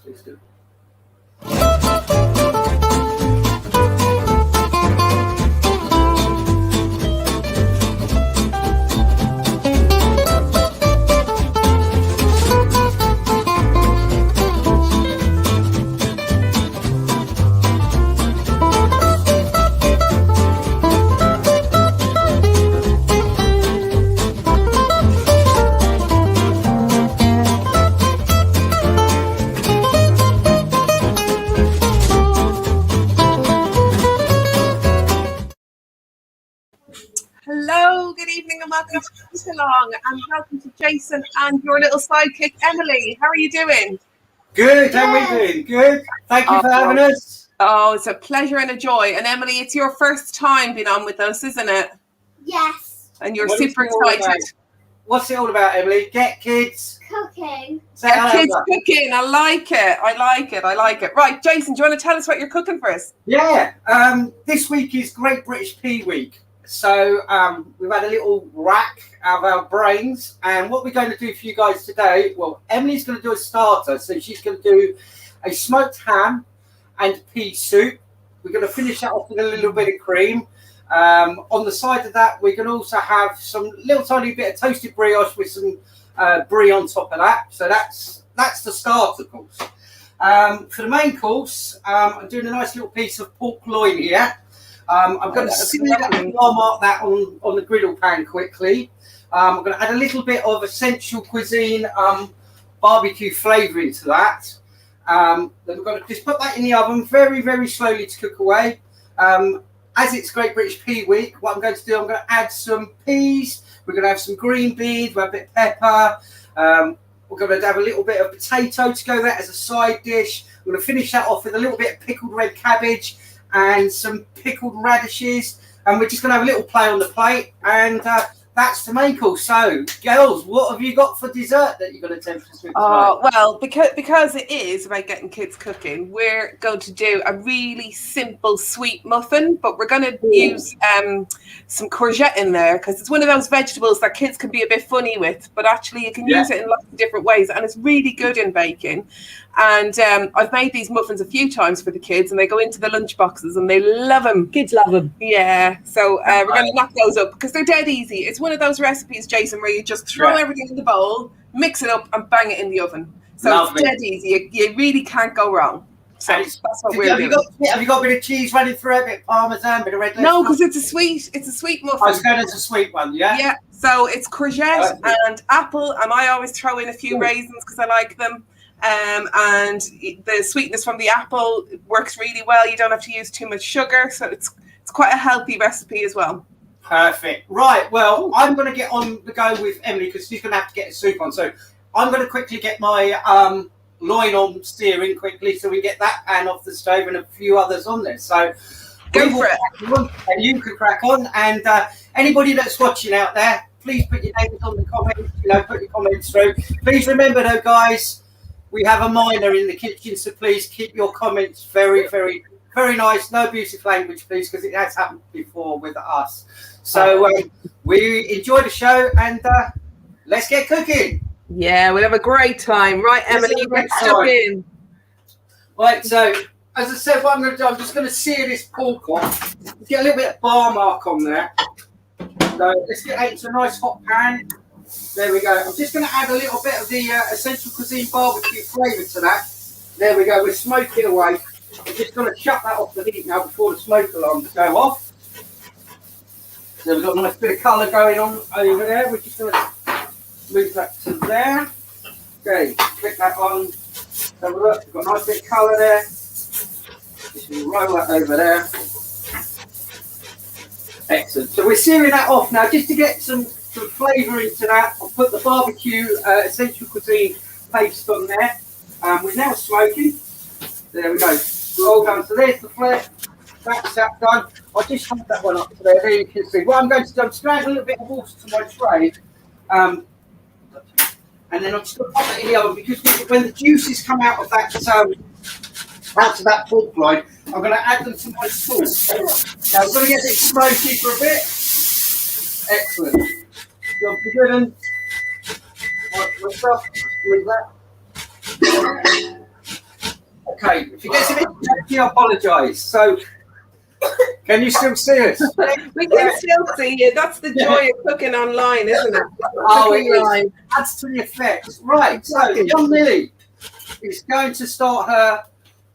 Let's do it. Hello, good evening and welcome to Eat Along and welcome to Jason and your little sidekick Emily. How are you doing? Good, how are we doing? Good. Thank you for having us. Oh, it's a pleasure and a joy. And Emily, it's your first time being on with us, isn't it? Yes. And you're super excited. What's it all about, Emily? Get kids cooking. Get kids cooking. I like it. Right, Jason, do you want to tell us what you're cooking for us? Yeah. This week is Great British Pea Week. So we've had a little rack out of our brains. And what we're going to do for you guys today, well, Emily's going to do a starter. So she's going to do a smoked ham and pea soup. We're going to finish that off with a little bit of cream. On the side of that, we can also have some little tiny bit of toasted brioche with some brie on top of that. So that's the starter course. For the main course, I'm doing a nice little piece of pork loin here. I'm going to sear that and mark that on the griddle pan quickly. I'm going to add a little bit of essential cuisine barbecue flavour into that. Then we're going to just put that in the oven very, very slowly to cook away. As it's Great British Pea Week, what I'm going to do, I'm going to add some peas. We're going to have some green beans, we'll have a bit of pepper. We're going to have a little bit of potato to go there as a side dish. We're going to finish that off with a little bit of pickled red cabbage and some pickled radishes. And we're just going to have a little play on the plate. And that's the main course. So, girls, what have you got for dessert that you're going to attempt to do tonight? Well, because it is about getting kids cooking, we're going to do a really simple sweet muffin, but we're going to use some courgette in there because it's one of those vegetables that kids can be a bit funny with, but actually you can use it in lots of different ways, and it's really good in baking. And I've made these muffins a few times for the kids, and they go into the lunch boxes, and they love them. Kids love them. Yeah, so we're going to knock those up because they're dead easy. It's one of those recipes, Jason, where you just throw everything in the bowl, mix it up, and bang it in the oven. So it's dead easy. You really can't go wrong. So that's what we're doing. Have you got a bit of cheese running through it, a bit of parmesan, a bit of red? No, because it's a sweet muffin. I was going as a sweet one, yeah? Yeah, so it's courgette and apple, and I always throw in a few raisins because I like them. And the sweetness from the apple works really well. You don't have to use too much sugar, so it's quite a healthy recipe as well. Perfect. Right, well, I'm going to get on the go with Emily because she's going to have to get a soup on. So I'm going to quickly get my loin on searing quickly so we get that pan off the stove and a few others on there. So go for it. And you can crack on. And anybody that's watching out there, please put your names on the comments. Put your comments through. Please remember, though, guys, we have a minor in the kitchen, so please keep your comments very, very, very nice. No abusive language, please, because it has happened before with us. So we enjoy the show, and let's get cooking. Yeah, we'll have a great time. Right, Emily, you get stuck in. Right, so as I said, what I'm going to do, I'm just going to sear this pork off. Get a little bit of bar mark on there. So let's get it into a nice hot pan. There we go. I'm just going to add a little bit of the essential cuisine barbecue flavour to that. There we go. We're smoking away. I'm just going to shut that off the heat now before the smoke alarms go off. So we've got a nice bit of colour going on over there. We're just going to move that to there. Okay, click that on. Have a look. We've got a nice bit of colour there. Just roll that over there. Excellent. So we're searing that off now just to get some flavour into that. I'll put the barbecue essential cuisine paste on there. We're now smoking. There we go. All done. So there's the flare. That's that done. I'll just hold that one up to there. There you can see. What I'm going to do, I'm just going to add a little bit of water to my tray. And then I'm just going to pop it in the oven because when the juices come out of that pork loin, I'm going to add them to my sauce. Now I'm going to get it smoky for a bit. Excellent. Good and myself, leave that. Okay, if it gets a bit touchy, I apologise. So, can you still see us? We can still see you. That's the joy of cooking online, isn't it? Oh, it Cooking is. live. Adds to the effect. Right, so Exactly. young Millie is going to start her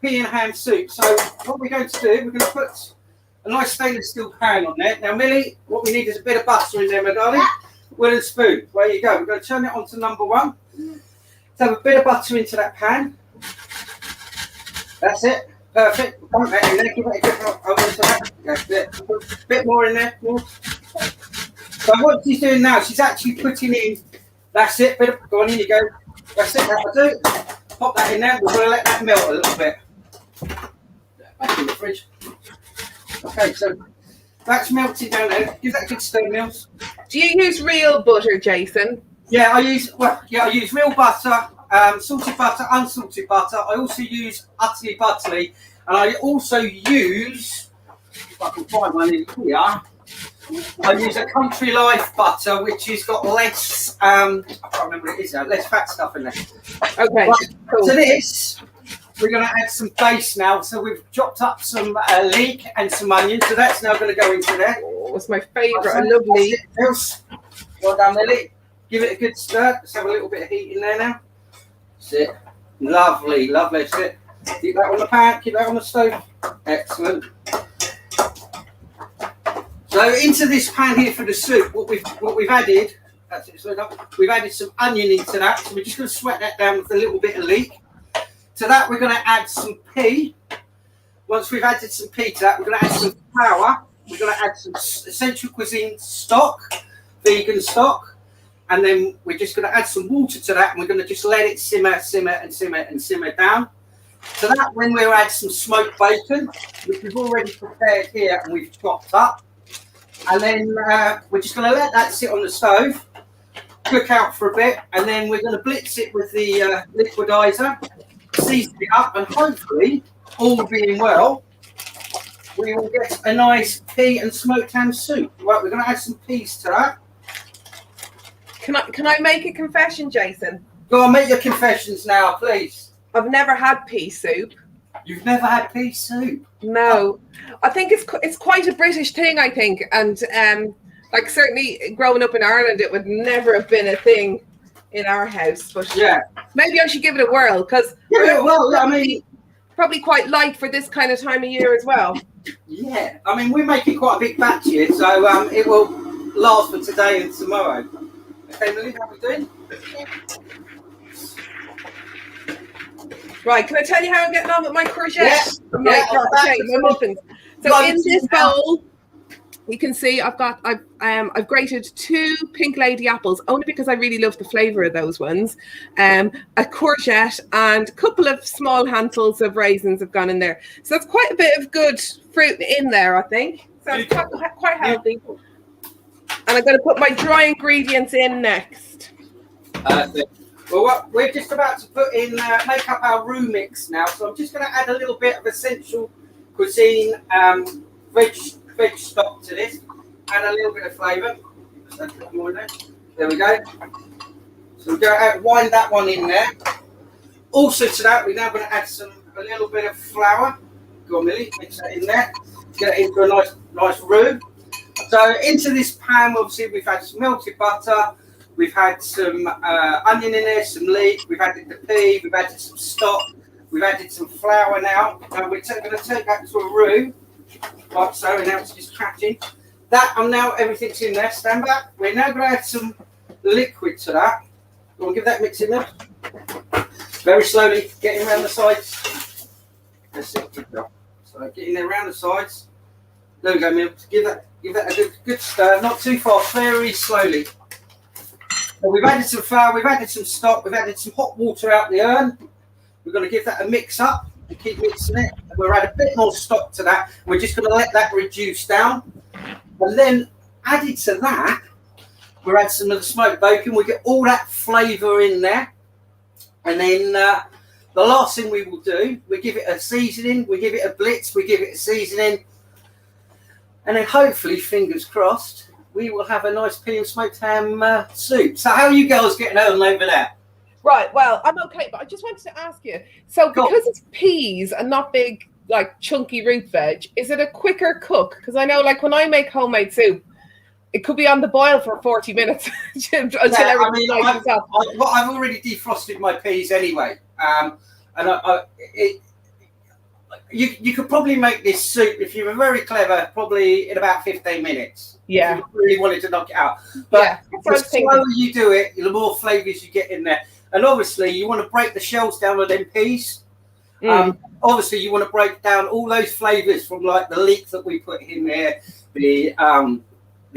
pea and ham soup. So what we're going to do, we're going to put a nice stainless steel pan on there. Now, Millie, what we need is a bit of butter in there, my darling. Wooden spoon. There you go. We're going to turn it on to number 1. So have a bit of butter into that pan. That's it. Perfect. Put that in there. Give it a good over to that. That's it. Put a bit more in there. More. So what she's doing now, she's actually putting in. That's it. Bit of, go on, in you go. That's it. That'll do. Pop that in there. We're going to let that melt a little bit. Back in the fridge. Okay, so that's melted down there. Give that a good stir, Mills. Do you use real butter, Jason? Yeah, I use real butter, salted butter, unsalted butter. I also use utterly butterly, and I also use, if I can find one in here, I use a Country Life butter, which has got less, I can't remember what it is now, less fat stuff in there. Okay, Right, cool. to this, we're going to add some base now. So we've chopped up some leek and some onions, so that's now going to go into there. Oh, it's my favourite. I love leek. Well done, Millie. Give it a good stir. Let's have a little bit of heat in there now. That's it. Lovely, lovely. That's it. Keep that on the pan. Keep that on the stove. Excellent. So into this pan here for the soup, what we've added. That's it. So we've added some onion into that. So we're just going to sweat that down with a little bit of leek. To that, we're going to add some pea. Once we've added some pea to that, we're going to add some flour. We're going to add some Essential Cuisine stock, vegan stock. And then we're just going to add some water to that, and we're going to just let it simmer, simmer, and simmer, and simmer down. To that, when we'll add some smoked bacon, which we've already prepared here and we've chopped up. And then we're just going to let that sit on the stove, cook out for a bit, and then we're going to blitz it with the liquidizer, season it up, and hopefully, all being well, we will get a nice pea and smoked ham soup. Right, we're going to add some peas to that. Can I make a confession, Jason? Go on, make your confessions now, please. I've never had pea soup. You've never had pea soup? No, I think it's quite a British thing. I think, and like certainly growing up in Ireland, it would never have been a thing in our house. But yeah, maybe I should give it a whirl because well, I mean, probably quite light for this kind of time of year as well. Yeah, I mean we're making quite a big batch here, so it will last for today and tomorrow. Okay, Millie, how are we doing? Right, can I tell you how I'm getting on with my courgette? Yes. My muffins. So in this bowl, you can see I've grated 2 pink lady apples, only because I really love the flavour of those ones. A courgette and a couple of small handfuls of raisins have gone in there. So that's quite a bit of good fruit in there, I think. So it's quite healthy. And I'm going to put my dry ingredients in next. Well, we're just about to put in, make up our roux mix now. So I'm just going to add a little bit of Essential Cuisine veg stock to this. Add a little bit of flavour. There we go. So we're going to wind that one in there. Also to that, we're now going to add a little bit of flour. Go on, Millie, mix that in there. Get it into a nice roux. So into this pan, obviously, we've had some melted butter, we've had some onion in there, some leek, we've added the pea, we've added some stock, we've added some flour now. We're going to take that to a roux, like so, and now it's just chatting. That, now everything's in there, stand back. We're now going to add some liquid to that. Go on, give that mix in there. Very slowly, getting around the sides. That's it, good job. So getting there around the sides. There we go, Mil. Give that a good stir, not too fast, very slowly. So we've added some flour, we've added some stock, we've added some hot water out the urn. We're going to give that a mix up and keep mixing it. And we'll add a bit more stock to that. We're just going to let that reduce down. And then added to that, we'll add some of the smoked bacon. We'll get all that flavour in there. And then the last thing we will do, we give it a seasoning, we give it a blitz, we give it a seasoning. And then hopefully, fingers crossed, we will have a nice pea and smoked ham soup. So how are you girls getting on over there? Right, well, I'm okay, but I just wanted to ask you. So Go on. because it's peas and not big, like chunky root veg, is it a quicker cook? Because I know, like, when I make homemade soup, it could be on the boil for 40 minutes until everything lightens up. I've already defrosted my peas anyway. And you could probably make this soup, if you were very clever, probably in about 15 minutes. Yeah. If you really wanted to knock it out. But the thinking. slower you do it, the more flavours you get in there. And obviously, you want to break the shells down with them peas. Obviously, you want to break down all those flavours from like the leek that we put in there, the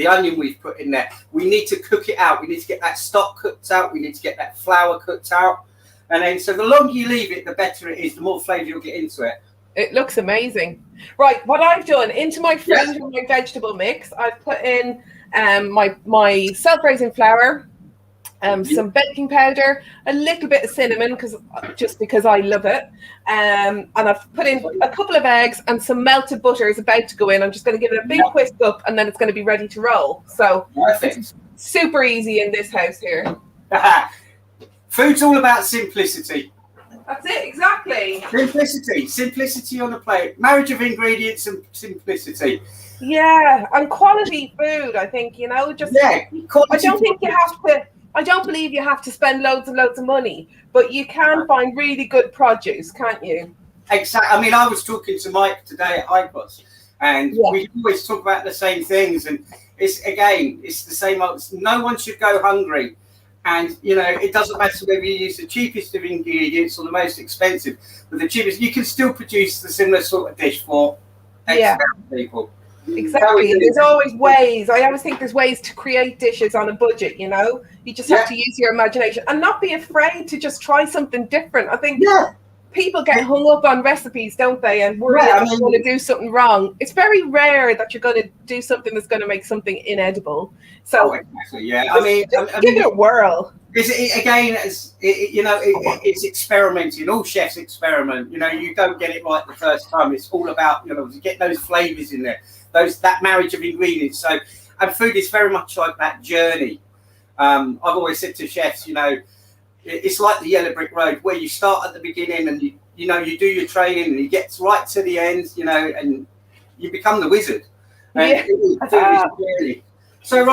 onion we've put in there. We need to cook it out. We need to get that stock cooked out. We need to get that flour cooked out. And then, so the longer you leave it, the better it is, the more flavour you'll get into it. It looks amazing. Right, what I've done, into my fridge and my vegetable mix, I've put in my self-raising flour, some baking powder, a little bit of cinnamon, because I love it. And I've put in a couple of eggs, and some melted butter is about to go in. I'm just going to give it a big whisk up, and then it's going to be ready to roll. So it's super easy in this house here. Food's all about simplicity. That's it, exactly. Simplicity on the plate. Marriage of ingredients and simplicity. Yeah, and quality food, I think, just I don't think you have to. I don't believe you have to spend loads and loads of money, but you can find really good produce, can't you? Exactly. I mean, I was talking to Mike today at ICOS, and we always talk about the same things. And it's the same. No one should go hungry. And, it doesn't matter whether you use the cheapest of ingredients or the most expensive. But the cheapest, you can still produce the similar sort of dish for X amount of people. Exactly. There's always ways. I always think there's ways to create dishes on a budget, You just have to use your imagination and not be afraid to just try something different. I think people get hung up on recipes, don't they? And worry that they're going to do something wrong. It's very rare that you're going to do something that's going to make something inedible. So, exactly. Yeah. Give it a whirl. It's experimenting. All chefs experiment. You don't get it right the first time. It's all about to get those flavors in there, that marriage of ingredients. So, and food is very much like that journey. I've always said to chefs, it's like the yellow brick road, where you start at the beginning and you do your training and you get right to the end, and you become the wizard. And So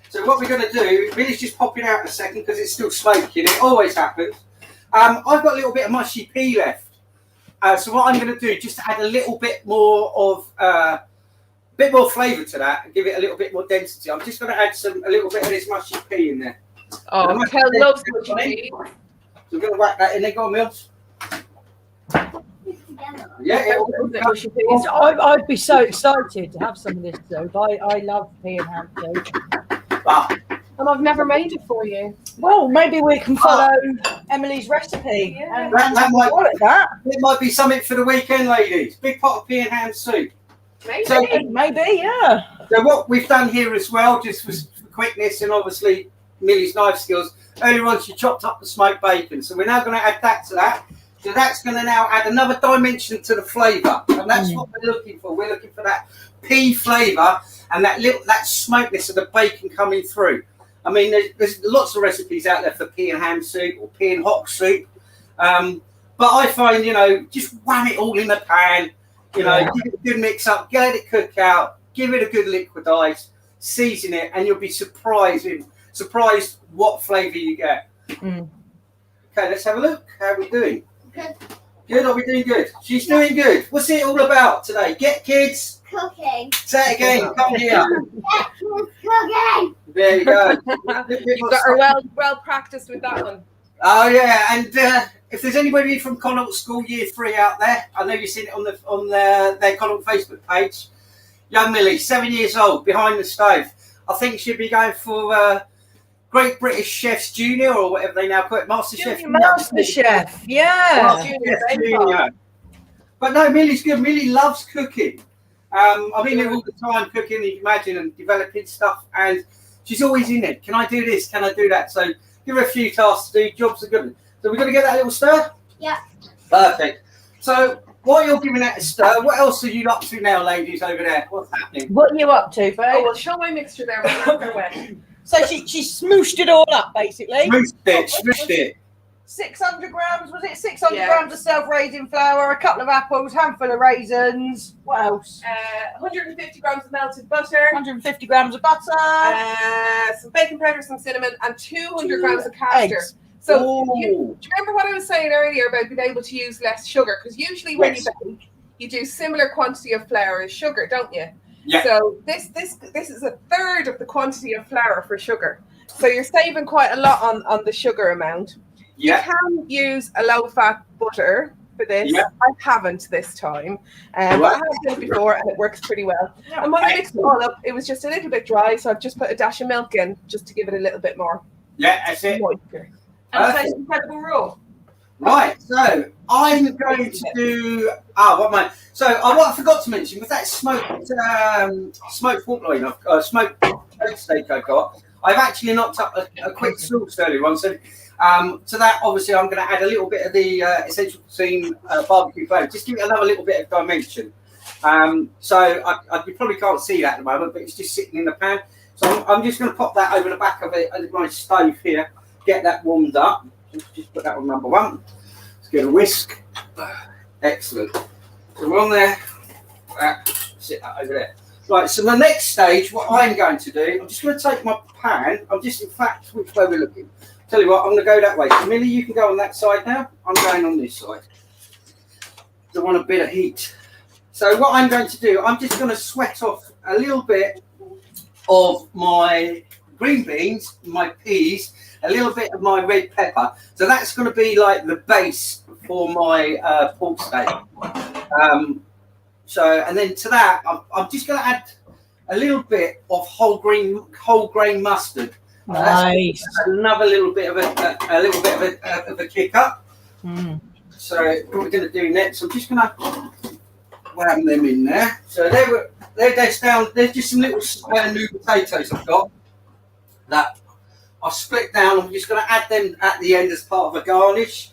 So what we're going to do, Millie's just popping out in a second because it's still smoking. It always happens. I've got a little bit of mushy pea left. So what I'm going to do, just to add a little bit more of flavour to that and give it a little bit more density, I'm just going to add a little bit of this mushy pea in there. Oh, Kel loves mushy pea. So we're going to whack that in there. Go on, Mills. Yeah, I'd be so excited to have some of this soup. I love pea and ham soup. And I've never made it for you. Well, maybe we can follow Emilie's recipe. Yeah. It might be something for the weekend, ladies. Big pot of pea and ham soup. Maybe, yeah. So what we've done here as well, just for quickness and obviously Millie's knife skills, earlier on she chopped up the smoked bacon. So we're now going to add that to that. So that's going to now add another dimension to the flavour. And that's what we're looking for. We're looking for that pea flavour and that smokiness of the bacon coming through. I mean, there's lots of recipes out there for pea and ham soup or pea and hock soup. But I find, just wham it all in the pan. Give it a good mix up, get it cooked out, give it a good liquid ice, season it, and you'll be surprised what flavour you get. Okay, let's have a look. How are we doing? Good. Are we doing good? She's doing good. What's it all about today? Get kids Cooking. Say it again. Come here. Get kids cooking. There you go. You've got her well practiced with that one. Oh yeah, and if there's anybody from Connaught School Year 3 out there, I know you've seen it on their Connaught Facebook page. Young Millie, 7 years old, behind the stove. I think she'll be going for Great British Chefs Junior or whatever they now call it, Master Chef. Master Chef, yeah. Junior. But no, Millie's good. Millie loves cooking. I'm in there all the time cooking, you can imagine, and developing stuff. And she's always in it. Can I do this? Can I do that? So give her a few tasks to do. Jobs are good. So we're going to get that little stir? Yeah. Perfect. So while you're giving that a stir, what else are you up to now, ladies, over there? What's happening? What are you up to, babe? Oh, well, show my mixture there. So she smooshed it all up, basically. Smooshed it. 600 grams, was it? 600 Yeah. grams of self-raising flour, a couple of apples, handful of raisins. What else? 150 grams of melted butter. 150 grams of butter. Some baking powder, some cinnamon, and 200 grams of castor. Eggs. So, Ooh. do you remember what I was saying earlier about being able to use less sugar? Because usually when you bake, you do similar quantity of flour as sugar, don't you? Yeah. So this is a third of the quantity of flour for sugar. So you're saving quite a lot on the sugar amount. Yeah. You can use a low-fat butter for this. Yeah. I haven't this time, but I have done it before, and it works pretty well. And when I mixed it all up, it was just a little bit dry, so I've just put a dash of milk in just to give it a little bit more Yeah, that's it. moisture. And it's incredible raw. Right, so I'm going to do. So what I forgot to mention was that smoked pork loin, smoked steak I've got. I've actually knocked up a quick sauce earlier on. So to that, obviously, I'm going to add a little bit of the essential cuisine barbecue flavour. Just give it another little bit of dimension. So you probably can't see that at the moment, but it's just sitting in the pan. So I'm just going to pop that over the back of it over my stove here. Get that warmed up. Just put that on number one. Let's get a whisk. Excellent. So we're on there. Sit that over there. Right, so the next stage, what I'm going to do, I'm just going to take my pan. In fact, which way we're looking. Tell you what, I'm going to go that way. Emilie, you can go on that side now. I'm going on this side. I want a bit of heat. So what I'm going to do, I'm just going to sweat off a little bit of my green beans, my peas, a little bit of my red pepper. So that's going to be like the base for my pork steak. And then to that, I'm just going to add a little bit of whole grain mustard. Nice. Another little bit of a kick up. Mm. So what we're going to do next, I'm just going to wham them in there. So there's just some little new potatoes I've got that I'll split down. I'm just going to add them at the end as part of a garnish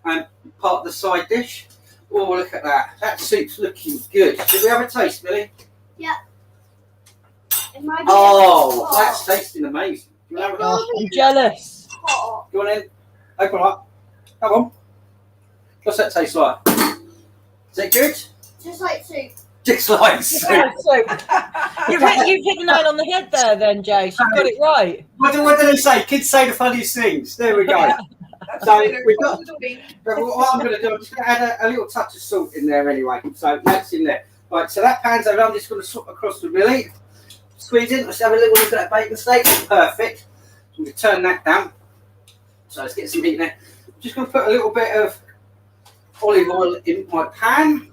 and part of the side dish. Oh, look at that. That soup's looking good. Should we have a taste, Billy? Yeah. Oh, that's tasting amazing. Do you want to have a I'm jealous. Go on in. Open up. Come on. What's that taste like? Is it good? Just like soup. Just like soup. You've hit the nail on the head there, then, Jace. You've got it right. What did they say? Kids say the funniest things. There we go. So we've got. What I'm going to do, I'm just going to add a little touch of salt in there anyway. So that's in there. Right. So that pan's over. I'm just going to swap across the Emilie. Squeeze in. Let's have a little look at that bacon steak. Perfect. I'm going to turn that down. So let's get some heat in there. I'm just going to put a little bit of olive oil in my pan.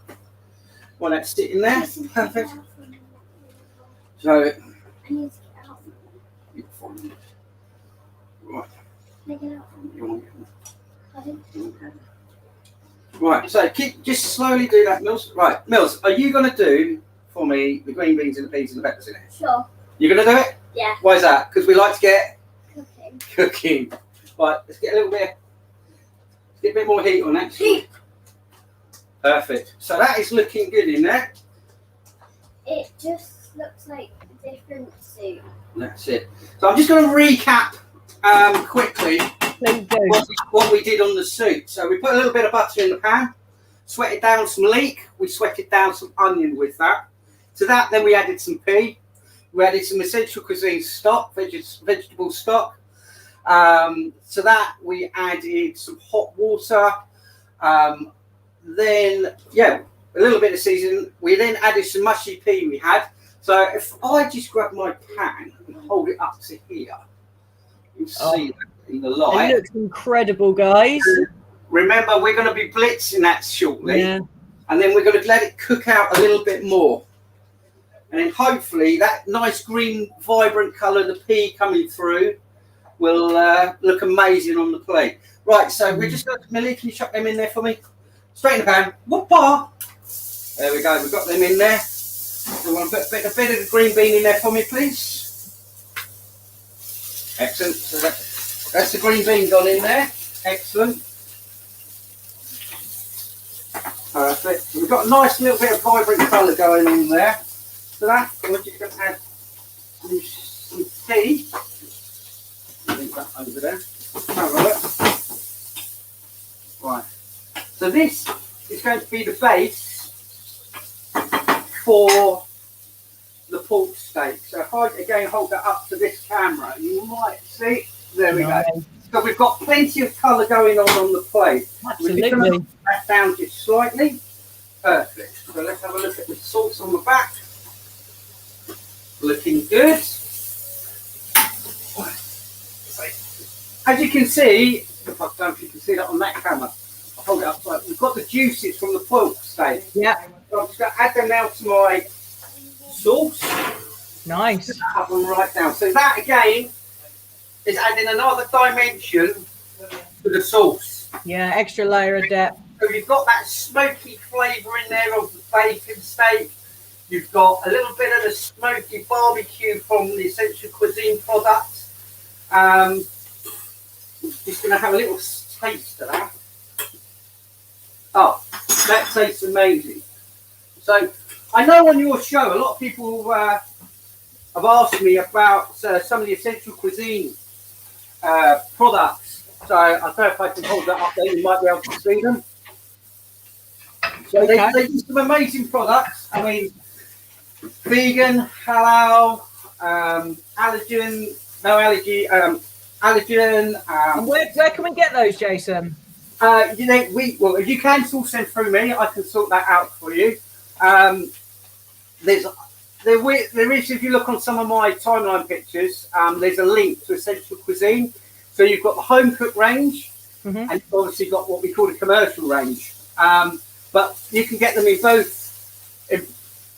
While that's sitting there. Perfect. So. Right, so just slowly do that, Mills. Right, Mills, are you going to do for me the green beans and the peas and the peppers in it? Sure. You're going to do it? Yeah. Why is that? Because we like to get Cooking. Right, let's get a bit more heat on that. Heat. Perfect. So that is looking good in there. It just looks like a different soup. That's it. So I'm just going to recap quickly what we did on the soup. So we put a little bit of butter in the pan, sweated down some leek, we sweated down some onion with that. To that, then we added some pea, we added some essential cuisine stock, vegetable stock. To that, we added some hot water. Then, a little bit of seasoning. We then added some mushy pea we had. So if I just grab my pan and hold it up to here, you'll see that in the light. It looks incredible, guys. Remember, we're going to be blitzing that shortly. Yeah. And then we're going to let it cook out a little bit more. And then hopefully that nice green, vibrant colour, the pea coming through, will look amazing on the plate. Right, so we're just going to, Emilie, can you chuck them in there for me? Straight in the pan. Whoop-ah! There we go, we've got them in there. We want to put a bit of the green bean in there for me, please. Excellent. So that's the green bean gone in there. Excellent. Perfect. So we've got a nice little bit of vibrant colour going in there. So that, we're just going to add some tea. move that over there. Have a look. Right. So this is going to be the base for the pork steak. So if I again hold that up to this camera, you might see. There we go. So we've got plenty of colour going on the plate. Absolutely. We're just going to knock that down just slightly. Perfect. So let's have a look at the sauce on the back. Looking good. As you can see, if I don't know if you can see that on that camera, I'll hold it up. So we've got the juices from the pork steak. Yeah. So I'm just going to add them now to my sauce. Nice. Have them right down. So that again is adding another dimension to the sauce. Yeah, extra layer of depth. So you've got that smoky flavour in there of the bacon steak. You've got a little bit of the smoky barbecue from the Essential Cuisine product. Just going to have a little taste of that. Oh, that tastes amazing. So I know on your show a lot of people have asked me about some of the Essential Cuisine products. So I don't know if I can hold that up there. You might be able to see them. So they do some amazing products. I mean, vegan, halal, allergen, no allergy, allergen. And where can we get those, Jason? You know, if you can still send through me, I can sort that out for you. There is, if you look on some of my timeline pictures, there's a link to Essential Cuisine. So you've got the home cook range, and you've obviously got what we call the commercial range. But you can get them in both,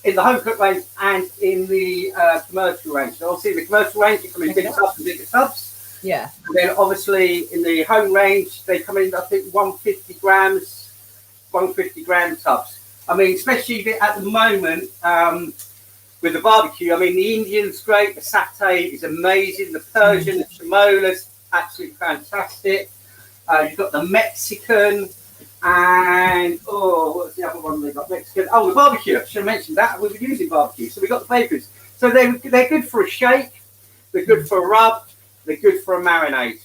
in the home cook range and in the commercial range. So obviously the commercial range, you come in bigger tubs and bigger tubs. Yeah. And then obviously in the home range, they come in, I think, 150 gram tubs. I mean, especially at the moment with the barbecue. I mean, the Indian's great, the satay is amazing, the Persian, the chamola's absolutely fantastic. You've got the Mexican, and what's the other one they got? Mexican. Oh, the barbecue. I should have mentioned that. We were using barbecue, so we got the papers. So they're good for a shake, they're good for a rub, they're good for a marinade,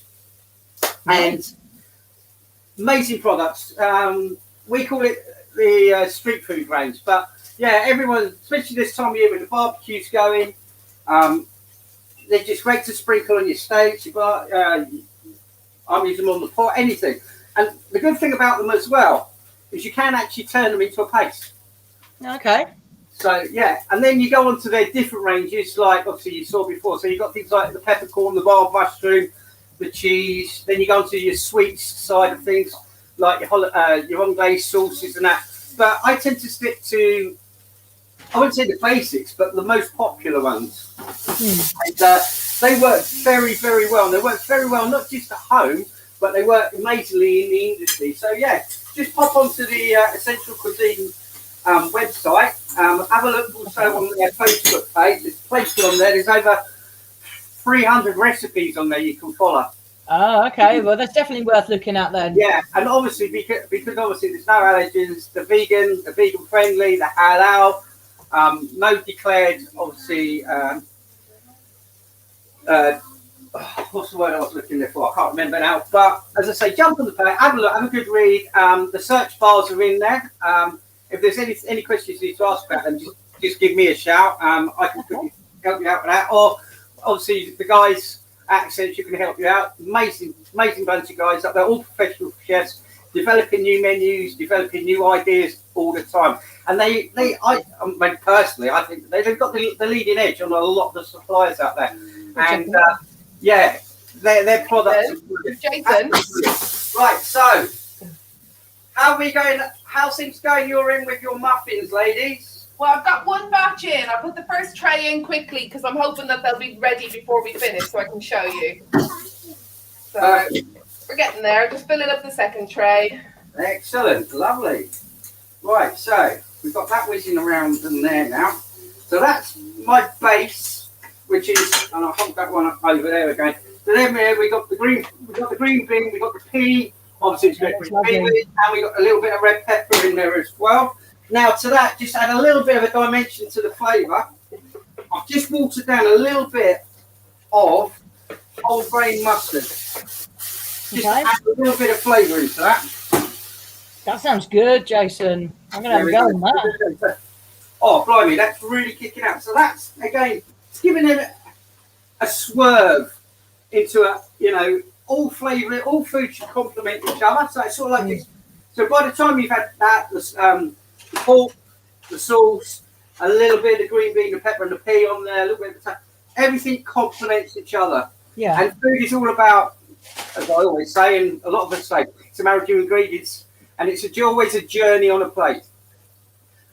and amazing products. We call it the street food range, but yeah, everyone, especially this time of year when the barbecue's going, they're just great to sprinkle on your steaks. I'm using them on the pot, anything. And the good thing about them as well is you can actually turn them into a paste. Okay. So yeah, and then you go on to their different ranges, like obviously you saw before. So you've got things like the peppercorn, the wild mushroom, the cheese. Then you go on to your sweets side of things, like your Anglaise sauces and that. But I tend to stick to, I wouldn't say the basics, but the most popular ones. And they work very, very well. And they work very well, not just at home, but they work amazingly in the industry. So yeah, just pop onto the Essential Cuisine website. Have a look also on their Facebook page. There's plenty on there. There's over 300 recipes on there you can follow. Oh, okay. Well, that's definitely worth looking at then. Yeah, and obviously because obviously there's no allergens, the vegan friendly, the halal, no declared, obviously. What's the word I was looking there for? I can't remember now. But as I say, jump on the page, have a look, have a good read. The search bars are in there. If there's any questions you need to ask about them, just give me a shout. I can help you out with that. Or obviously the guys at Accenture can help you out. Amazing bunch of guys up there, all professional chefs, developing new menus, developing new ideas all the time. And I mean, personally, I think they've got the leading edge on a lot of the suppliers out there. And yeah, their products. Jason. Right, so how are we going? How's things going? You're in with your muffins, ladies. Well, I've got one batch in. I put the first tray in quickly because I'm hoping that they'll be ready before we finish, so I can show you. So we're getting there. Just filling up the second tray. Excellent, lovely. Right, so we've got that whizzing around in there now. So that's my base, which is, and I'll hold that one up over there again. So then we got the green bean, we got the pea. Obviously, it's got green pea with it, and we got a little bit of red pepper in there as well. Now, to that, just add a little bit of a dimension to the flavour. I've just watered down a little bit of whole grain mustard. Just Okay. add a little bit of flavour into that. That sounds good, Jason. I'm going to have a go on that. Oh, blimey, that's really kicking out. So that's, again, it's giving it a swerve into a, you know, all flavour, all food should complement each other. So it's sort of like this. So by the time you've had that, the pork, the sauce, a little bit of the green bean, the pepper and the pea on there, a little bit of the everything complements each other. Yeah. And food is all about, as I always say, and a lot of us say, it's a marriage of ingredients, and it's always a journey on a plate.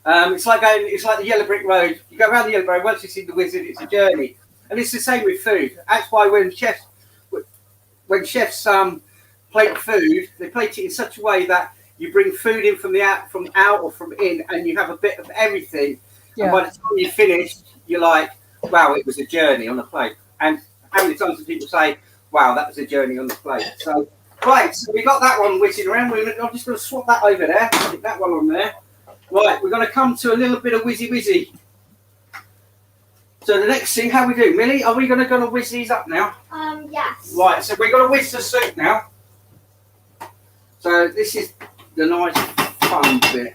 It's like the yellow brick road. You go around the yellow brick road, once you see the wizard, it's a journey. And it's the same with food. That's why when chefs plate food, they plate it in such a way that you bring food in from out or from in, and you have a bit of everything. Yeah. And by the time you finish, you're like, wow, it was a journey on the plate. And how many times do people say, wow, that was a journey on the plate? So, right, so we got that one whizzing around. I'm just going to swap that over there, stick that one on there. Right, we're going to come to a little bit of whizzy. So the next thing, how we do, Millie? Are we going to whiz these up now? Yes. Right, so we're going to whiz the soup now. So this is the nice fun bit.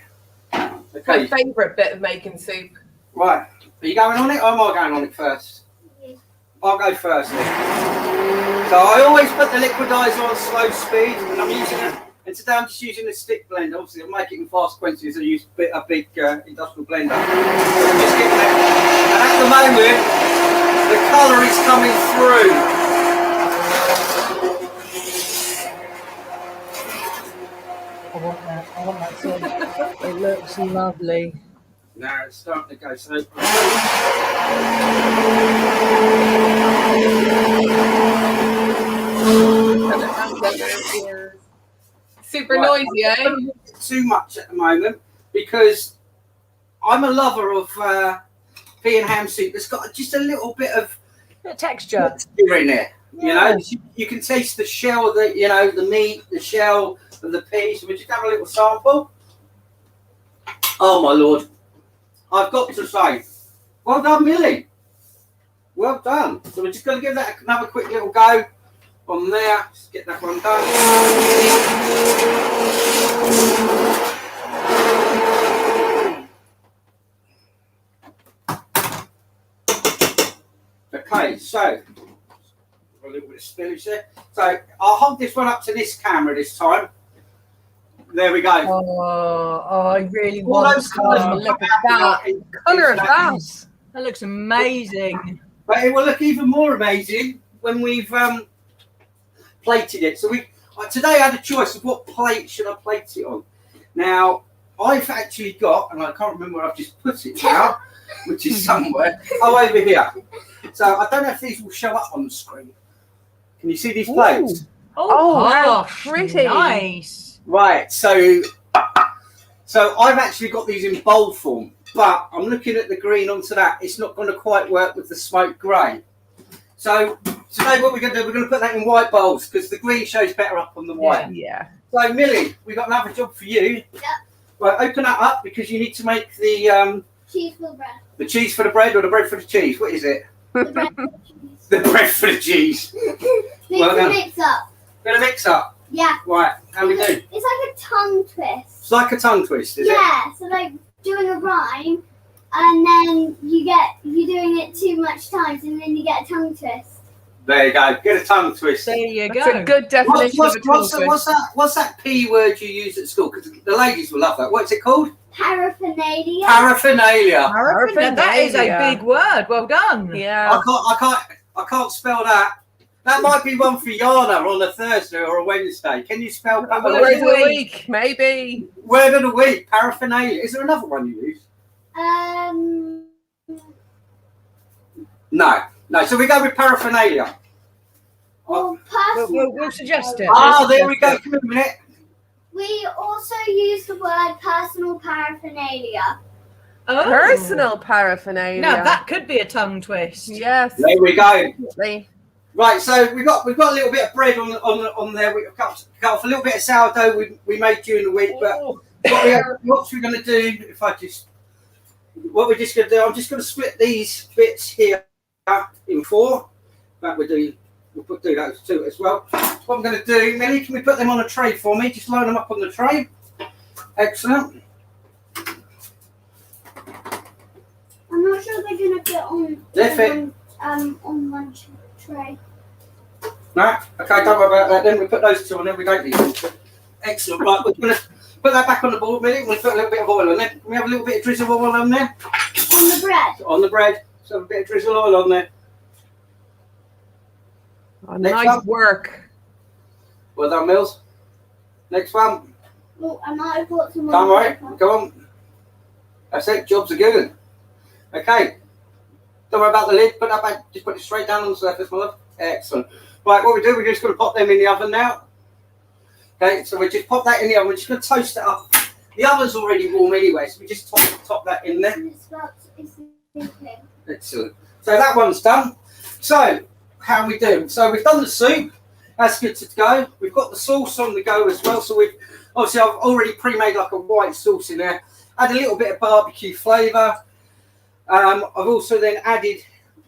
Okay. My favourite bit of making soup. Right, are you going on it or am I going on it first? Yeah. I'll go first then. So I always put the liquidizer on slow speed, and I'm using it. And today I'm just using a stick blender. Obviously, I'll make it in fast quantities. I use a big industrial blender. So I'm just getting that. And at the moment, the colour is coming through. I want that sauce. It looks lovely. Now it's starting to go. So super noisy, eh? Too much at the moment because I'm a lover of pea and ham soup. It's got just a little bit of texture in there. You know, you can taste the shell, the meat, the shell of the pea. So we just have a little sample. Oh my lord! I've got to say, well done, Millie. Well done. So we're just going to give that another quick little go on there. Just get that one done. Okay, so a little bit of spillage there. So I'll hold this one up to this camera this time. There we go. Oh, I really want to look at that colour of that. That looks amazing. But it will look even more amazing when we've plated it. So today I had a choice of what plate should I plate it on. Now I've actually got, and I can't remember where I've just put it now, which is somewhere. Oh, over here. So I don't know if these will show up on the screen. Can you see these plates? Ooh. Oh, how pretty! Nice. Right, so I've actually got these in bowl form, but I'm looking at the green onto that. It's not going to quite work with the smoked grey. So today what we're going to do, we're going to put that in white bowls because the green shows better up on the white. Yeah. So Millie, we've got another job for you. Yep. Right, open that up because you need to make the cheese for the bread. The cheese for the bread or the bread for the cheese? What is it? The bread for the cheese. The bread for the cheese. Mix up. Gonna mix up. Yeah. Right, how we do? It's like a tongue twist. It's like a tongue twist, is it? Yeah, so like doing a rhyme, and then you're doing it too much times, and then you get a tongue twist. There you go. Get a tongue twist. There you go. That's a good definition of a tongue twist. What's that P word you use at school? Because the ladies will love that. What's it called? Paraphernalia. Paraphernalia. That is a big word. Well done. Yeah. I can't spell that. That might be one for Yana on a Thursday or a Wednesday. Can you spell Word of the week, maybe. Word of the week, paraphernalia. Is there another one you use? No. So we go with paraphernalia. Or personal. We'll suggest it. There we go. Come a minute. We also use the word personal paraphernalia. Oh. Personal paraphernalia. Now that could be a tongue twist. Yes. There we go. Definitely. Right, so we've got a little bit of bread on there. We've cut off a little bit of sourdough we made during the week. But what we're going to do, what we're just going to do, I'm just going to split these bits here in four. That we're doing we'll do those two as well. What I'm going to do, Millie, can we put them on a tray for me? Just line them up on the tray. Excellent. I'm not sure they're going to fit on. They fit. On one tray. No? Okay, don't worry about that. Then we put those two on there. We don't need them. Excellent. Right, we're going to put that back on the board, Millie. We're going to put a little bit of oil on there. Can we have a little bit of drizzle oil on there? On the bread? On the bread. So a bit of drizzle oil on there. Oh, nice work. Well done, Mills. Next one. Well, I might have got some. Don't worry. Go on. That's it. Jobs are good. Okay. Don't worry about the lid. Put that back. Just put it straight down on the surface, my love. Excellent. Right, what we do, we're just going to pop them in the oven now. Okay, so we just pop that in the oven. We're just going to toast it up. The oven's already warm anyway, so we just top that in there. Excellent. So that one's done. So, how are we doing? So we've done the soup. That's good to go. We've got the sauce on the go as well. So we've obviously I've already pre-made like a white sauce in there. Add a little bit of barbecue flavour. I've also then added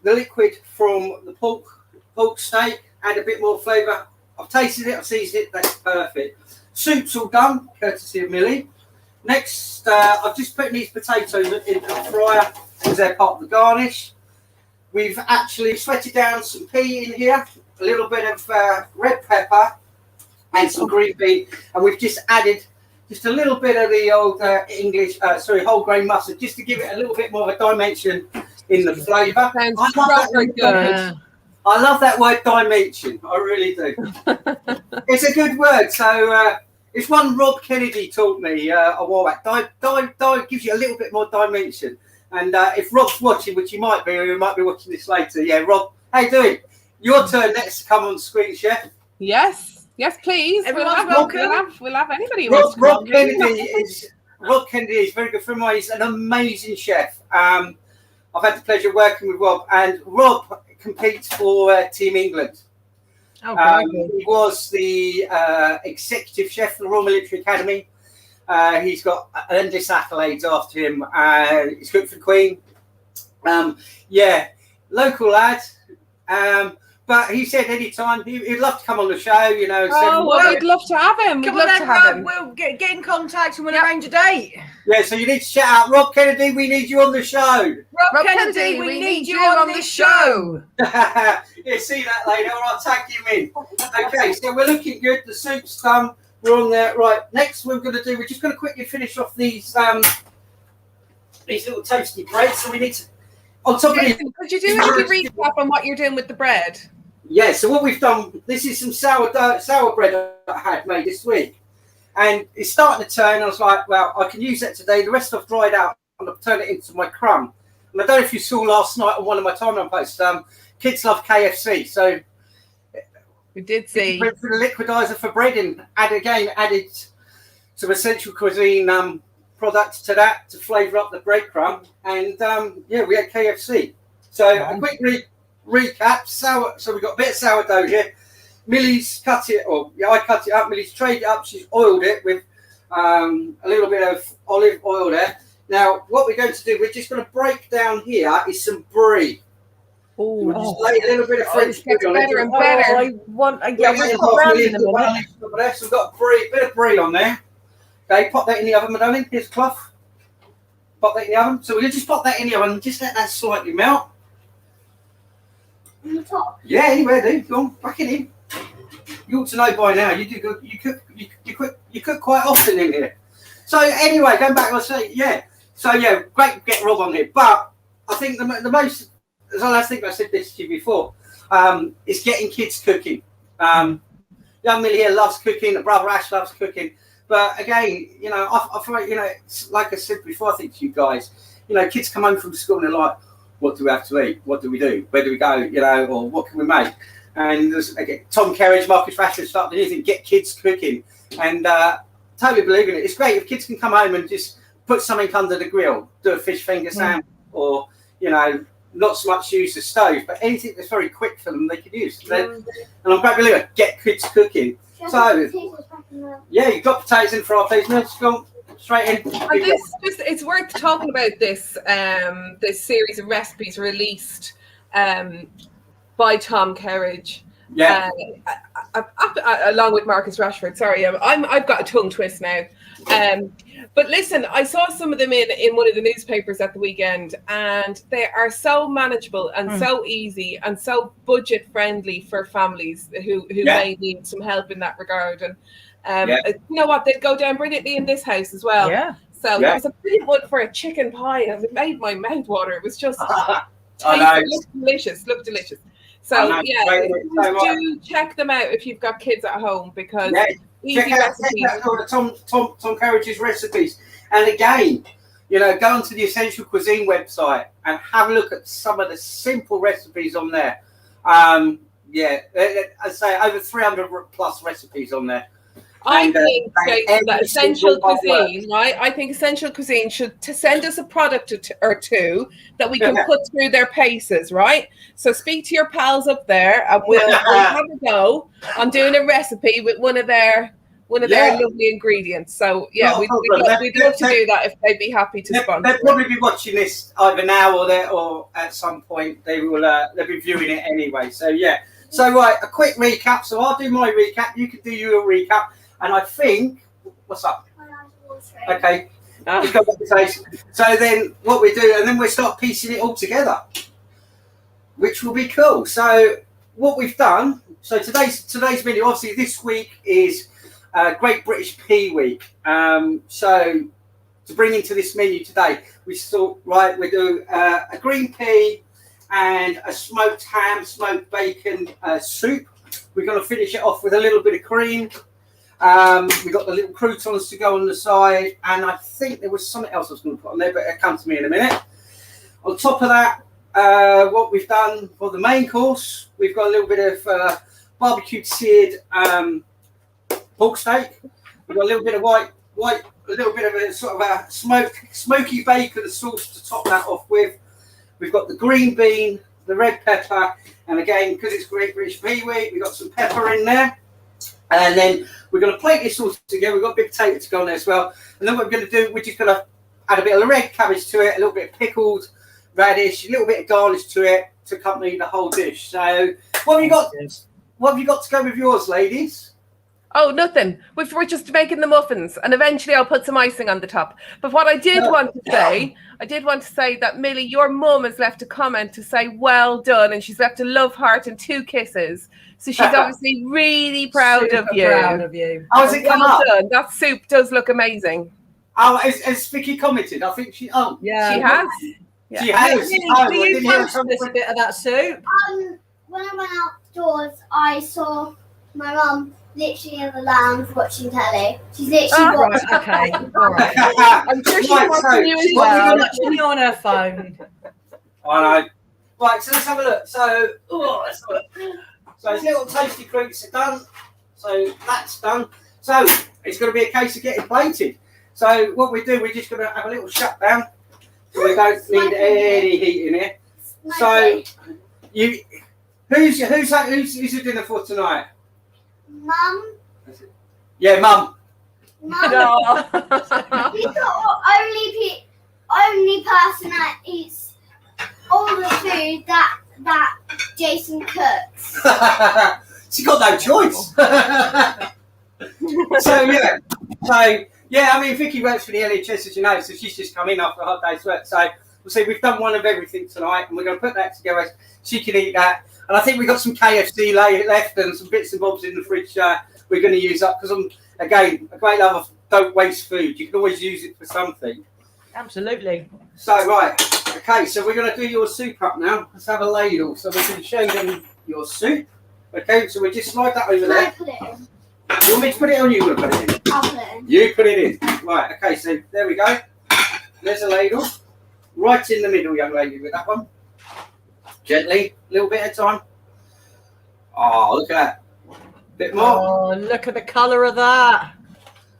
the liquid from the pork steak. Add a bit more flavour. I've tasted it. I've seasoned it. That's perfect. Soup's all done, courtesy of Millie. Next, I've just put these potatoes in the fryer because they're part of the garnish. We've actually sweated down some pea in here, a little bit of red pepper and some green bean, and we've just added just a little bit of the old whole grain mustard, just to give it a little bit more of a dimension in the flavour. I love that word dimension. I really do. It's a good word. So it's one Rob Kennedy taught me a while back. Gives you a little bit more dimension. And if Rob's watching, which he might be, or he might be watching this later. Yeah, Rob, how you doing? Your turn next to come on screen, Chef. Yes, please. Everyone's welcome. We'll have anybody. Rob Kennedy is a very good friend of mine. He's an amazing chef. I've had the pleasure of working with Rob, and Rob competes for Team England. He was the executive chef for the Royal Military Academy. He's got endless accolades after him. He's cooked for the Queen. Local lad. But he said anytime he'd love to come on the show, you know. We'd love to have him. We'd love to have him. We'll get in contact and we'll arrange a date. Yeah, so you need to shout out, Rob Kennedy, we need you on the show. Rob Kennedy, we need you on the show. Yeah, see that later. All right, tag you in. Okay, so we're looking good. The soup's done. We're on there. Right, next we're just going to quickly finish off these little toasty breads. So we need to, on top of it. Could you do a recap on what you're doing with the bread? Yeah, so what we've done, this is some sour bread that I had made this week. And it's starting to turn. I was like, well, I can use that today. The rest I've dried out and I've turned it into my crumb. And I don't know if you saw last night on one of my timeline posts, kids love KFC. So we did see. Went through the liquidizer for bread and added some essential cuisine products to that to flavour up the breadcrumb. And we had KFC. So a quick recap. So we've got a bit of sourdough here. Millie's I cut it up. Millie's trayed it up. She's oiled it with a little bit of olive oil there. Now, what we're going to do, we're just going to break down here is some brie. We'll just lay a little bit of French brie on better and better. I want we've got a bit of brie on there. Okay, pop that in the oven, my darling. Here's a cloth. Pop that in the oven. So we'll just pop that in the oven and just let that slightly melt. On the top? Yeah, anywhere, dude. Go on, back it in. You ought to know by now. You do good. You cook quite often in here. So anyway, going back, I'll say So great to get Rob on here. But I think the most, as I think I said this to you before, is getting kids cooking. Young Millie here loves cooking. Brother Ash loves cooking. But again, I feel like, like I said before, I think to you guys, kids come home from school and they're like, what do we have to eat? What do we do? Where do we go? Or what can we make? And there's Tom Kerridge, Marcus Rashford started anything, get kids cooking. And totally believe in it. It's great if kids can come home and just put something under the grill, do a fish finger sandwich, or, not so much use the stove, but anything that's very quick for them, they can use. And I'm great believer, get kids cooking. So, you've got potatoes in for our please. No, just go straight in. And it's worth talking about this this series of recipes released by Tom Kerridge. Yeah. Along with Marcus Rashford. Sorry, I've got a tongue twist now. But listen, I saw some of them in one of the newspapers at the weekend, and they are so manageable and so easy and so budget friendly for families who may need some help in that regard. And you know what? They'd go down brilliantly in this house as well. Yeah. So there was a brilliant one for a chicken pie, and it made my mouth water. It was just looked delicious. So do check them out if you've got kids at home, because easy recipes. Tom Carriage's recipes. And again, you know, go onto the Essential Cuisine website and have a look at some of the simple recipes on there. I'd say over 300 plus recipes on there. I think that Essential Cuisine, right? I think Essential Cuisine should send us a product or two that we can put through their paces, right? So speak to your pals up there, and we'll have a go on doing a recipe with one of their lovely ingredients. So we'd love to do that if they'd be happy to sponsor. They'll probably be watching this either now or at some point. They'll be viewing it anyway. So So right, a quick recap. So I'll do my recap. You can do your recap. And I think, what's up? Okay. So then what we do, and then we start piecing it all together, which will be cool. So what we've done, so today's menu, obviously this week is Great British Pea Week. So to bring into this menu today, we thought, right, we do a green pea and a smoked ham, smoked bacon soup. We're going to finish it off with a little bit of cream. We got the little croutons to go on the side, and I think there was something else I was going to put on there, but it'll come to me in a minute. On top of that, what we've done for the main course, we've got a little bit of barbecued seared pork steak. We've got a little bit of a little bit of a sort of a smoky bacon sauce to top that off with. We've got the green bean, the red pepper, and again, because it's Great British Pea Week, we've got some pepper in there. And then we're going to plate this all together. We've got a big potato to go on there as well. And then what we're going to do, we're just going to add a bit of red cabbage to it, a little bit of pickled radish, a little bit of garnish to it to accompany the whole dish. So what have you got? What have you got to go with yours, ladies? Oh, nothing. We're just making the muffins, and eventually I'll put some icing on the top. But what I did want to say that, Millie, your mum has left a comment to say well done, and she's left a love heart and 2 kisses. So she's obviously really proud of you. Proud of you. Oh, has it come up? Done. That soup does look amazing. Oh, has Vicky commented? I think she. Oh, yeah, she has. Yeah. She has. Do you fancy a bit of that soup? When I went outdoors, I saw my mum literally in the lounge watching telly. She's literally watching. Okay, all right. I'm sure she's watching you as well. Watching you on her phone. I know. Right, so let's have a look. So, let's have a look. So his little toasty creeks are done. So that's done. So it's going to be a case of getting plated. So what we do, we're just going to have a little shutdown. So we don't need any heat in here. So who's your dinner for tonight? Mum. Yeah, Mum. Mum. No. He's the only person that eats all the food that Jason cooks. She's got no choice. I mean, Vicky works for the NHS, as you know, so she's just come in after a hard day's work. So we'll see, we've done one of everything tonight, and we're going to put that together. She can eat that. And I think we've got some KFC left and some bits and bobs in the fridge we're going to use up, because I'm, again, a great lover of don't waste food. You can always use it for something. Absolutely. So, right. Okay, so we're going to do your soup up now. Let's have a ladle so we can show them your soup. Okay, so we just slide that over there. Put it in. You want me to put it on, or you want to put it in? I'll put it in. You put it in. Right, okay, so there we go. There's a ladle. Right in the middle, young lady, with that one. Gently, a little bit at a time. Oh, look at that. Bit more. Oh, look at the colour of that.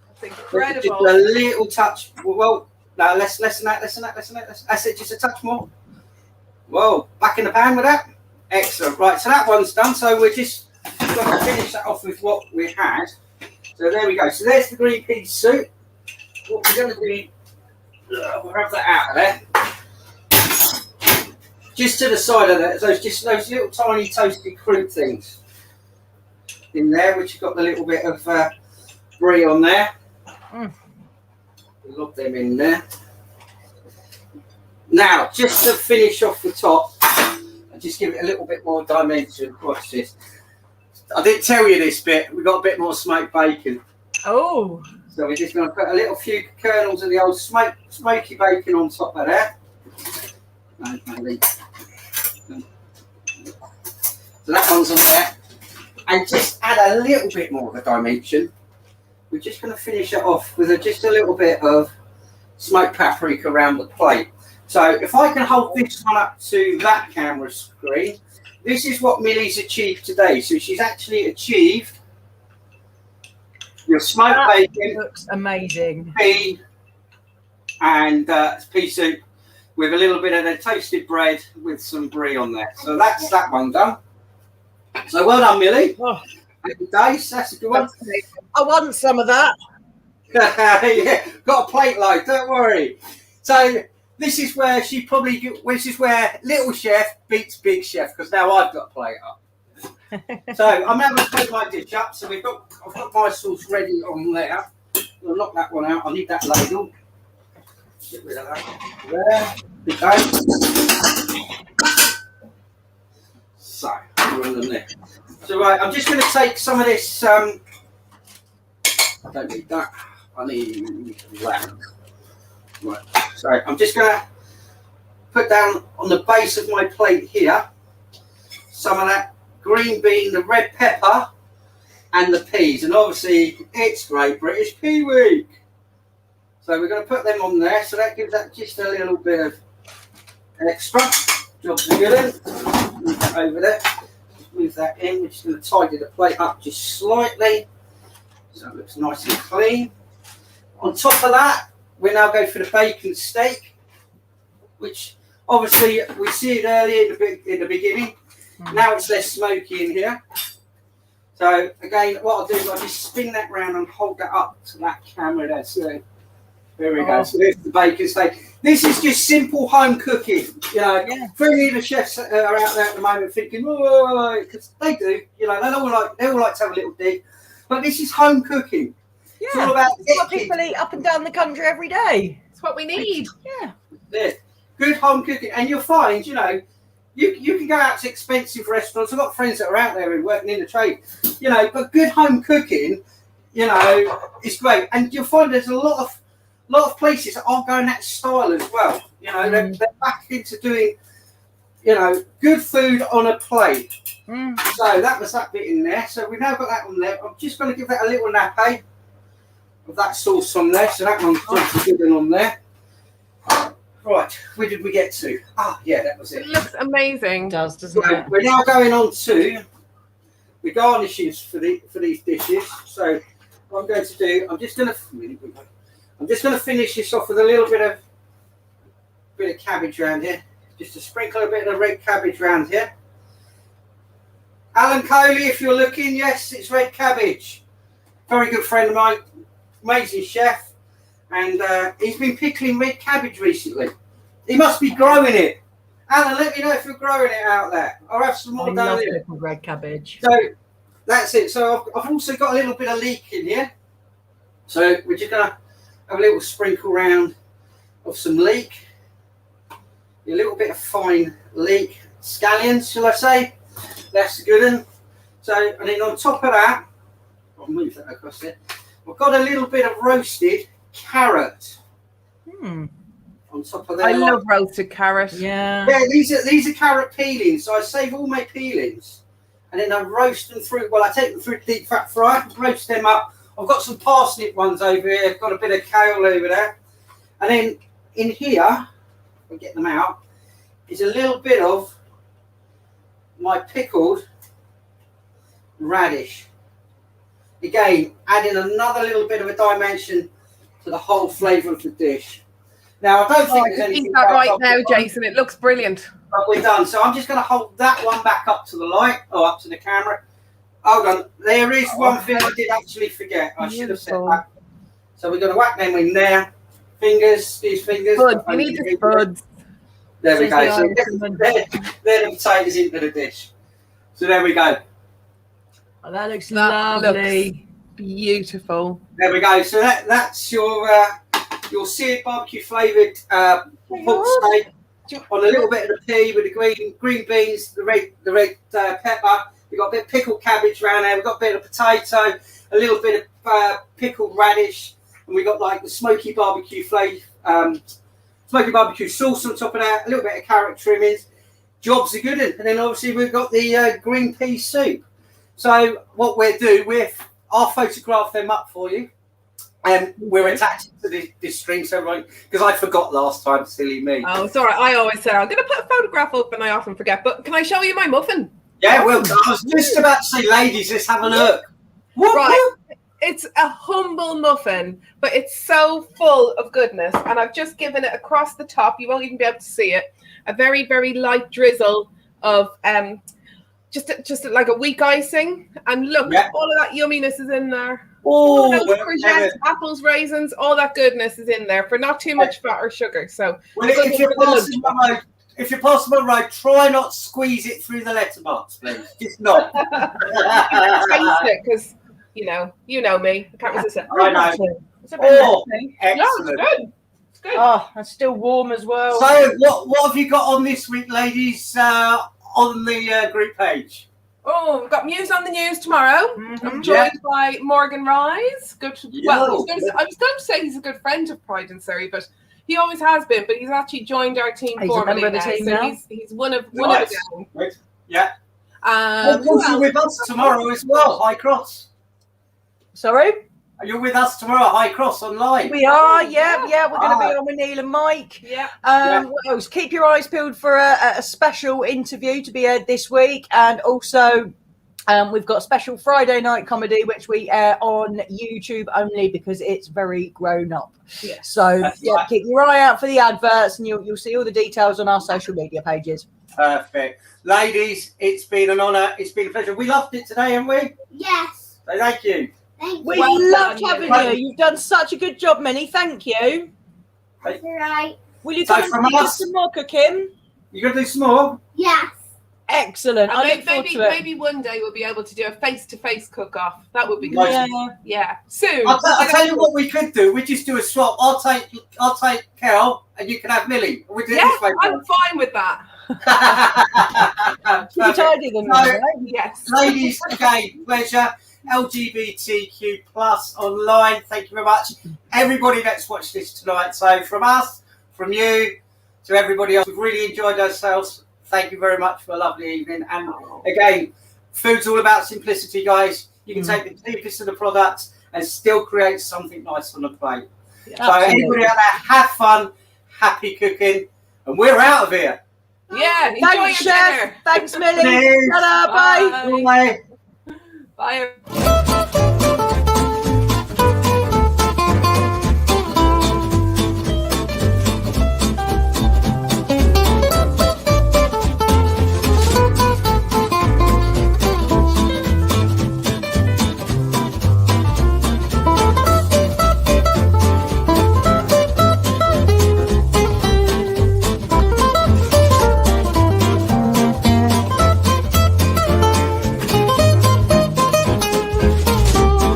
That's incredible. Just a little touch. Well, no, less than that. That's it, just a touch more. Whoa, back in the pan with that. Excellent. Right, so that one's done. So we're just going to finish that off with what we had. So there we go. So there's the green pea soup. What we're going to do, we'll have that out of there. Just to the side of that, those little tiny toasted fruit things. in there, which has got the little bit of brie on there. Lob them in there. Now, just to finish off the top, and just give it a little bit more dimension. Watch this. I didn't tell you this bit. We've got a bit more smoked bacon. Oh. So we're just going to put a few kernels of the old smoky bacon on top of that. So that one's on there. And just add a little bit more of a dimension. We're just going to finish it off with just a little bit of smoked paprika around the plate. So if I can hold this one up to that camera screen, this is what Millie's achieved today. So she's actually achieved your smoked bacon. Looks amazing. Pea and pea soup with a little bit of the toasted bread with some brie on there. So that's that one done. So well done, Millie. Oh. Days, that's a good one. I want some of that. Yeah, got a plate load, don't worry. So this is where little chef beats big chef, because now I've got a plate up. So I'm now going to take my dish up. So I've got my sauce ready on there. We'll knock that one out. I need that ladle. Get rid of that. There. Okay. So we're on there. So right, I'm just going to take some of this. I don't need that. I need that. Right. So I'm just going to put down on the base of my plate here some of that green bean, the red pepper, and the peas. And obviously, it's Great British Pea Week. So we're going to put them on there. So that gives that just a little bit of extra. Jobs are good. Move that over there. Move that in. We're just going to tidy the plate up just slightly so it looks nice and clean. On top of that, we now go for the bacon steak, which obviously we see it earlier in the beginning. Now it's less smoky in here. So again, what I'll do is I'll just spin that round and hold that up to that camera there. So there we go. So there's the bacon steak. This is just simple home cooking. You know, for any of the chefs that are out there at the moment thinking, oh, because they do. You know, they all like to have a little dig. But this is home cooking. Yeah, it's all about what people eat up and down the country every day. It's what we need. Yeah. Good home cooking, and you'll find, you know, you can go out to expensive restaurants. I've got friends that are out there who are working in the trade, you know, but good home cooking, you know, is great. And you'll find there's a lot of places that are going that style as well. You know, they're back into doing, you know, good food on a plate. So that was that bit in there. So we've now got that on there. I'm just going to give that a little nappe of that sauce on there. So that one's just a good one on there. Right, where did we get to? Ah, yeah, that was it. It looks amazing. It does, doesn't it? We're now going on to the garnishes for these dishes. So what I'm going to do, I'm just going to finish this off with a little bit of cabbage around here. Just to sprinkle a bit of red cabbage around here. Alan Coley, if you're looking, yes, it's red cabbage. Very good friend of mine, amazing chef. And he's been pickling red cabbage recently. He must be growing it. Alan, let me know if you're growing it out there. I'll have some more down here. Red cabbage. So that's it. So I've also got a little bit of leek in here. So we're just going to have a little sprinkle round of some leek. A little bit of fine leek scallions, shall I say. That's a good one. So, and then on top of that, I'll move that across there. I've got a little bit of roasted carrot on top of that. I love roasted carrot. Yeah. Yeah, these are carrot peelings. So I save all my peelings and then I roast them through. Well, I take them through deep fat fry, roast them up. I've got some parsnip ones over here. I've got a bit of kale over there. And then in here, we'll get them out, is a little bit of my pickled radish. Again, adding another little bit of a dimension to the whole flavour of the dish. Now, I don't think there's anything. Keep that right now, Jason. It looks brilliant. But we're done. So I'm just going to hold that one back up to the light, or up to the camera. Hold on. There is one thing I did actually forget. I should have said that. So we're going to whack them in there. Fingers, these fingers. Good. You need the spuds. There we go. So they're the potatoes into the dish. So there we go. Oh, that looks That lovely. Beautiful. There we go. So that's your seared barbecue flavoured pork steak on a little bit of the pea with the green beans, the red pepper. We've got a bit of pickled cabbage around there. We've got a bit of potato, a little bit of pickled radish, and we've got like the smoky barbecue smoky barbecue sauce on top of that. A little bit of carrot trimmings. Jobs are good, and then obviously we've got the green pea soup. So what we'll do, I'll photograph them up for you, and we're attaching to this stream, so because I forgot last time, silly me. Oh, it's all right. I always say I'm going to put a photograph up, and I often forget. But can I show you my muffin? Yeah, well, I was just about to say, ladies, let's have a look. Right. It's a humble muffin, but it's so full of goodness. And I've just given it across the top. You won't even be able to see it. A very, very light drizzle of just like a weak icing. And look, all of that yumminess is in there. All those courgettes, apples, raisins, all that goodness is in there for not too much fat or sugar. So if you're passing my road, try not to squeeze it through the letterbox, please. Just not. Taste it, because you know me. I can't resist it. I know. It's a bit Excellent. It's good. Oh, that's still warm as well. So, what have you got on this week, ladies, on the group page? Oh, we've got Muse on the News tomorrow. Mm-hmm. I'm joined by Morgan Rise. I was going to say he's a good friend of Pride and Surrey, but he always has been. But he's actually joined our team formally now. He's one of the gang. Yeah. You're with us tomorrow as well, High Cross. Sorry? You're with us tomorrow at High Cross online. We are, yeah. We're going to be on with Neil and Mike. Yeah. What else? Keep your eyes peeled for a special interview to be aired this week. And also, we've got special Friday night comedy, which we air on YouTube only because it's very grown up. Yeah. So, keep your eye out for the adverts and you'll see all the details on our social media pages. Perfect. Ladies, it's been an honour. It's been a pleasure. We loved it today, haven't we? Yes. So thank you. Thank We you. loved having you. You've done such a good job, Minnie. Thank you. That's all right. Will you come and do some more cooking? You going to do some more? Yes. Excellent. I look forward to it. Maybe one day we'll be able to do a face-to-face cook-off. That would be good. Yeah. Soon. I'll tell you what we could do. We just do a swap. I'll take Kel, and you can have Millie. We do it this way. I'm fine with that. You tidy them, right? Yes. Ladies, again, pleasure. LGBTQ plus online. Thank you very much, everybody that's watched this tonight. So from us, from you, to everybody else, we've really enjoyed ourselves. Thank you very much for a lovely evening. And again, food's all about simplicity, guys. You can take the cheapest of the products and still create something nice on the plate. Yeah, so everybody out there, have fun, happy cooking, and we're out of here. Yeah, enjoy Thanks, your Chef. dinner. Thanks, Millie. Bye. Bye. Bye.